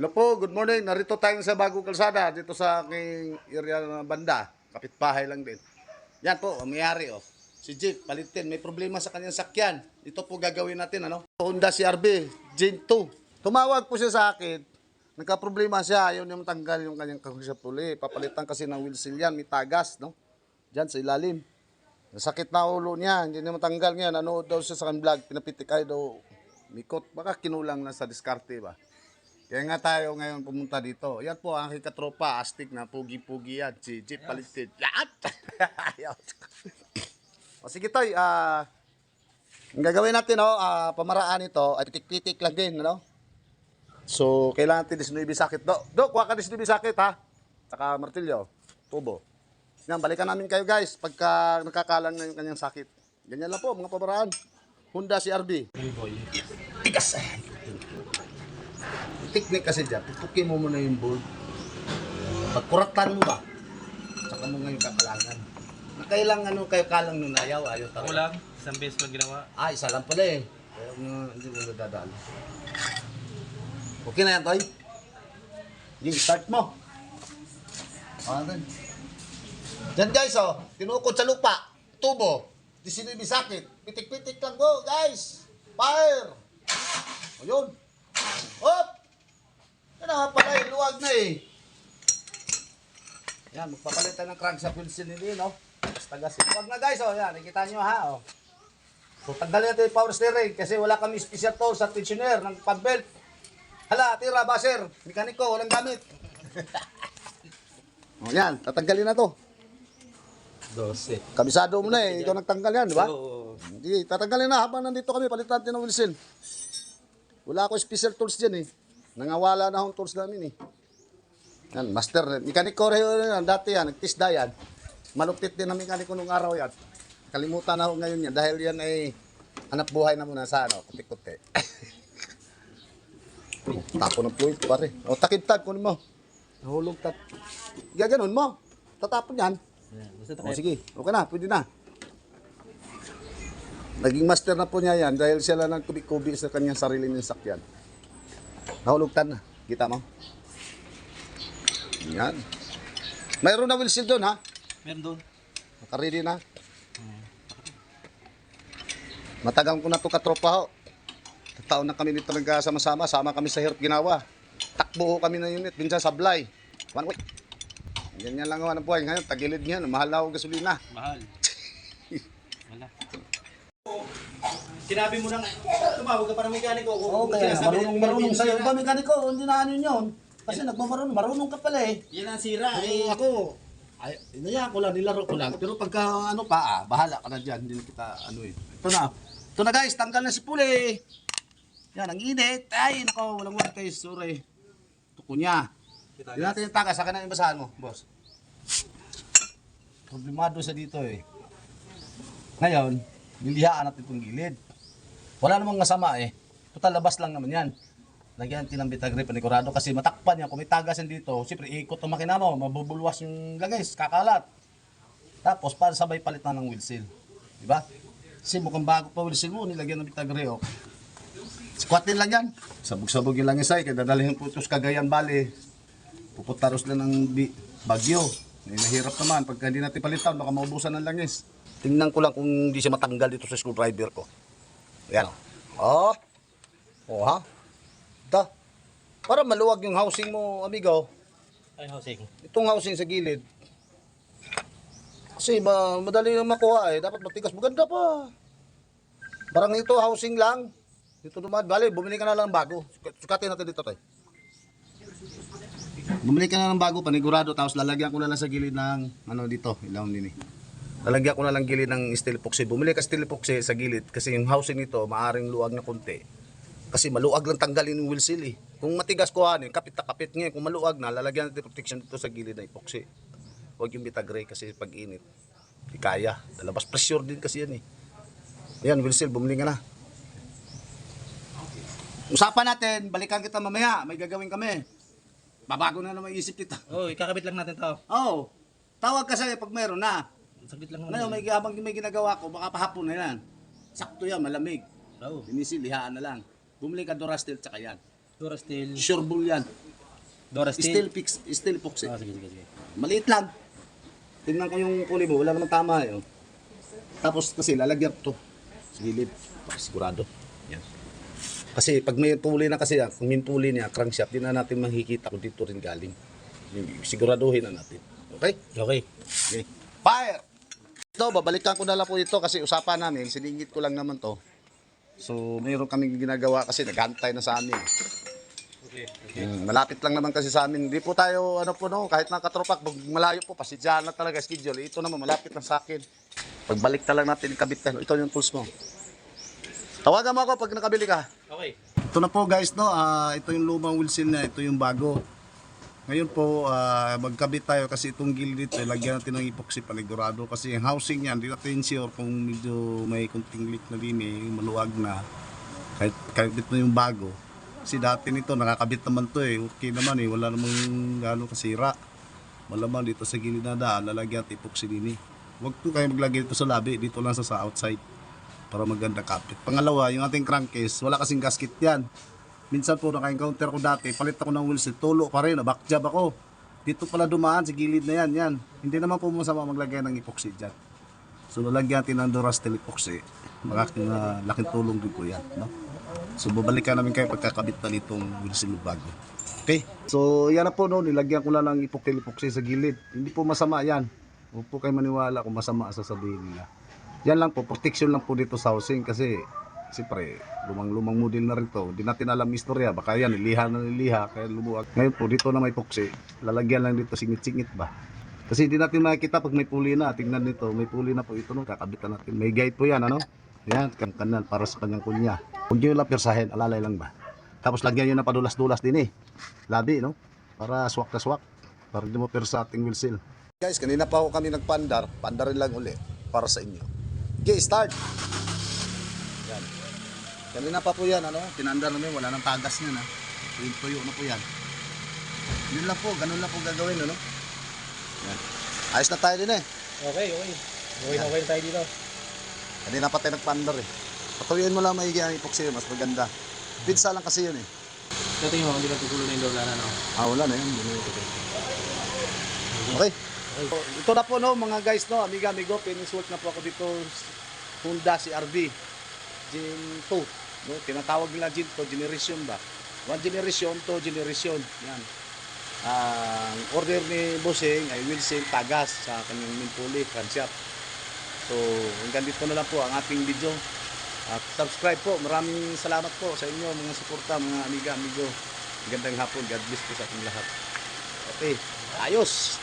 Hello po, good morning. Narito tayo sa Bagong Kalsada, dito sa aking area na banda. Kapitbahay lang din. Yan po, ang mayari oh. Si Jeep, palitin. May problema sa kanyang sakyan. Ito po gagawin natin, ano? Honda CR-V, Gen 2. Tumawag po siya sa akin. Nagka-problema siya. Ayaw niya matanggal yung kanyang kagsapuli. Papalitan kasi ng wheel seal yan. May tagas, no? Diyan sa ilalim. Nasakit na ulo niya. Hindi niya matanggal niya. Nanood daw siya sa kanyang vlog. Pinapitik ay daw. Mikot. Baka kinulang na sa diskarte ba? Kaya nga tayo ngayon pumunta dito. Yan po ang aking katropa, astig na pugi-pugi yan. Si Jeep Palitin. Lahat! O sige Toy, ang gagawin natin, pamaraan ito, ay pitik-pitik lang din, ano? So, kailangan natin disnuibi sakit. Do, kuha ka disnuibi sakit, ha? Saka martilyo, tubo. Yan, balikan namin kayo guys, pagka nakakalang na yung kanyang sakit. Ganyan lang po, mga pamaraan. Honda CR-V. Tigas! Technique kasi dyan, tutukin mo muna yung board. Pagkuratan mo ba? Saka mo ngayon kakalangan. Nakailang kayo kalang nung ayaw talaga. Ako lang, isang beses ko ginawa. Isa lang pala eh. Kaya hindi mo nadadaan. Okay na yan, Toy? Yung start mo. Diyan guys, tinukod sa lupa. Tubo. Disinibi sakit. Pitik-pitik lang po, guys. Fire! Ayun. Hop! Yan nga pala, luwag na eh. Yan, magpapalitan ng crank sa wheel seal nila, no? Tagasin. Luwag na guys, yan, nakikita nyo ha, So, tanggalin natin yung power steering kasi wala kami special tools sa tensioner ng pad belt. Hala, tira, baser, mekaniko, walang gamit. Yan, tatanggalin na to. 12. Kabisado mo na eh, ikaw nagtanggal yan, di ba? Oo. Hindi, tatanggalin na habang nandito kami, palitan natin ng wheel seal. Wala ako special tools dyan eh. Nangawala na akong tools namin eh. Yan, master. Mekaniko rin yan. Dati yan, nagtisda yan. Malupit din ang mekaniko nung araw yan. Kalimutan na ako ngayon yan. Dahil yan ay hanap buhay na muna sa kuti-kuti. Tapo ng fluid pare. O takip-tag, kunin mo. Nahulog tat. Gaganon mo. Tatapon yan. O sige, okay na, pwede na. Naging master na po niya yan dahil siya lang nagkubi-kubi sa kanyang sarili ng sakyan. Nahulugtan na. Kita mo? Yan. Mayroon na wheel seal doon, ha? Meron doon. Nakaready na. Matagal ko na ito katropa, ho. Taon na kami dito nagkasama-sama. Sama kami sa hirap ginawa. Takbo kami na unit. Minsan sablay. One way. Ganyan lang ang buhay. Ngayon, tagilid niyan. Mahal na ako gasolina. Mahal. Wala. Sinabi mo na nga, tumawag ka para mekaniko. Oo, kaya marunong sa'yo. Iba mekaniko, hindi na ano yun. Kasi marunong ka pala eh. Yan ang sira Eh, ako, inaya ko lang, nilaro ko lang. Pero pagka bahala ka na dyan. Hindi na kita eh. Ito na guys, tanggal na si Puli. Yan, ang init. Ay, nako, walang word guys, sorry. Tuko niya. Hindi natin yung tagas, saka na yung basahan mo, boss. Problemado sa dito eh. Ngayon, nilihaan natin itong gilid. Wala namang masama eh. Total labas lang naman yan. Lagyan natin ng Vitagrip panigurado kasi matakpan yan. Kung may tagas yan dito, siyempre ikot ang makina mo, mabubulwas yung langis, kakalat. Tapos para sabay palitan ng wheel seal. Diba? Kasi mukhang bago pa wheel seal mo, nilagyan ng Vitagrip. Squatin lang yan. Sabog-sabog yung langis ay, kaya dadalhin putos Cagayan Valley. Puputaros lang ng bagyo. Nahirap naman, pagka hindi natin palitan, baka maubusan ng langis. Tingnan ko lang kung hindi siya matanggal dito sa screwdriver ko. Ayan o. Ha? Para maluwag yung housing mo, amigo. ay housing. Itong housing sa gilid. Kasi madali lang makuha eh. Dapat matigas. Maganda pa. Parang ito housing lang. Dito dumaan. Bale, bumili ka na lang bago. Sukatin natin dito tayo. Bumili ka na ng bago, panigurado. Tapos lalagyan ko na lang sa gilid ng dito. Ilaw din eh. Lalagyan ko na lang gilid ng steel epoxy. Bumili ka steel epoxy sa gilid kasi yung housing nito maaring luwag na konti. Kasi maluwag lang tanggalin yung wheel seal eh. Kung matigas kuhanin, kapit na kapit ngayon. Kung maluwag na, lalagyan natin protection dito sa gilid ng epoxy. Huwag yung Vitagrip kasi pag init, di kaya. Lalabas pressure din kasi yan eh. Ayan, wheel seal, bumili ka na. Usapan natin, balikan kita mamaya. May gagawin kami. Babago na naman isip kita. Ikakabit lang natin to. Tawag ka sa'yo pag meron na. Saglit lang Ngayon, habang may ginagawa ko, baka pahapon na yan. Sakto yan, malamig. Oo. Lihaan na lang. Bumili ka Durastil tsaka yan. Durastil. Sure bull yan. Dora Steel. Steel epoxy. Sige, sige, sige. Maliit lang. Tingnan ko yung pulley mo, wala naman tama eh. Oh. Tapos kasi lalagyan ko to sa gilid, para sigurado. Yan. Kasi pag may pulley na kasi, kung may pulley niya, crankshaft, di na natin makikita kung dito rin galing. Siguraduhin na natin. Okay? Okay. Okay. Fire! Ito, babalikan ko na lang po ito kasi usapan namin, siningit ko lang naman to. So, mayroon kaming ginagawa kasi naghantay na sa amin. Okay. Malapit lang naman kasi sa amin. Hindi po tayo, ano po no, kahit nakatropak, malayo po, pasidyahan na talaga schedule. Ito naman, malapit lang sa akin. Pagbalik na lang natin, kabitan. Ito yung tools mo. Tawagan mo ako pag nakabili ka. Okay. Ito na po guys, no, ito yung lumang wheel seal na, ito yung bago. Ngayon po, magkabit tayo kasi itong gilid dito, lagyan natin ng epoxy panigurado kasi yung housing niyan, hindi natin sure kung medyo may kunting leak na din maluwag na. Kahit kabit na yung bago. Kasi dati nito, nakakabit naman to okay naman wala namang gano'ng kasira. Malamang dito sa gilid na daan, lalagyan natin epoxy din Huwag po kayo maglagay dito sa labi, dito lang sa outside para maganda kapit. Pangalawa, yung ating crankcase, wala kasing gasket yan. Minsan po naka-encounter ko dati, palit ako ng wheel set, tulo pa rin, backjab ako. Dito pala dumaan sa gilid na yan. Hindi naman po masama maglagay ng epoxy dyan. So lalagyan natin ng Durasteel epoxy. Malaking laking tulong din po yan. No? So babalikan namin kayo pagkakabit na nitong wheel seal bago. Okay? So yan na po no, nilagyan ko lang ng epoxy sa gilid. Hindi po masama yan. Huwag po kayo maniwala kung masama sasabihin nila. Yan lang po, protection lang po dito sa housing kasi siyempre, lumang model na rin to. Hindi natin alam istorya. Baka yan, niliha, kaya lumuwag. Ngayon po, dito na may epoxy. Lalagyan lang dito, singit-singit ba? Kasi hindi natin makikita pag may puli na. Tingnan nito, may puli na po ito. No? Kakabitan natin. May guide po yan, ano? Yan, kanal para sa kanyang kunya. Huwag nyo lang pirsahin, alalay lang ba? Tapos lagyan nyo na padulas-dulas din Labi, no? Para swak na swak. Para hindi mo pirsa ating wheel seal. Guys, kanina pa ako kami nagpandar. Pandarin lang uli para sa inyo. Okay, start! Yan. Kanina pa po yan, ano? Pinandar namin, wala nang tagas niyan, ha? Tuyo na po yan. Yun lang po, ganun lang po gagawin, ano? Yan. Ayos na tayo din Okay. Okay tayo dito. Kanina pa tayo nagpandar Patuyuin mo lang maigi ang epoxy, mas maganda. Pizza lang kasi yun Ito yung hindi na tutulo na yung dola na, no? Wala na yun. Okay. Ito na po no mga guys no, amigo, finish work na po ako dito Honda CR-V Gen 2 no, tinatawag nila Gen 2 generation ba? 1 generation, 2 generation. Yan. Ang order ni Bossing ay wheel seal tagas sa kanyang main pulley, crankshaft. So, hanggang dito na lang po ang ating video. At subscribe po. Maraming salamat po sa inyo mga suporta, mga amigo. Magandang hapon. God bless po sa ating lahat. Okay, ayos!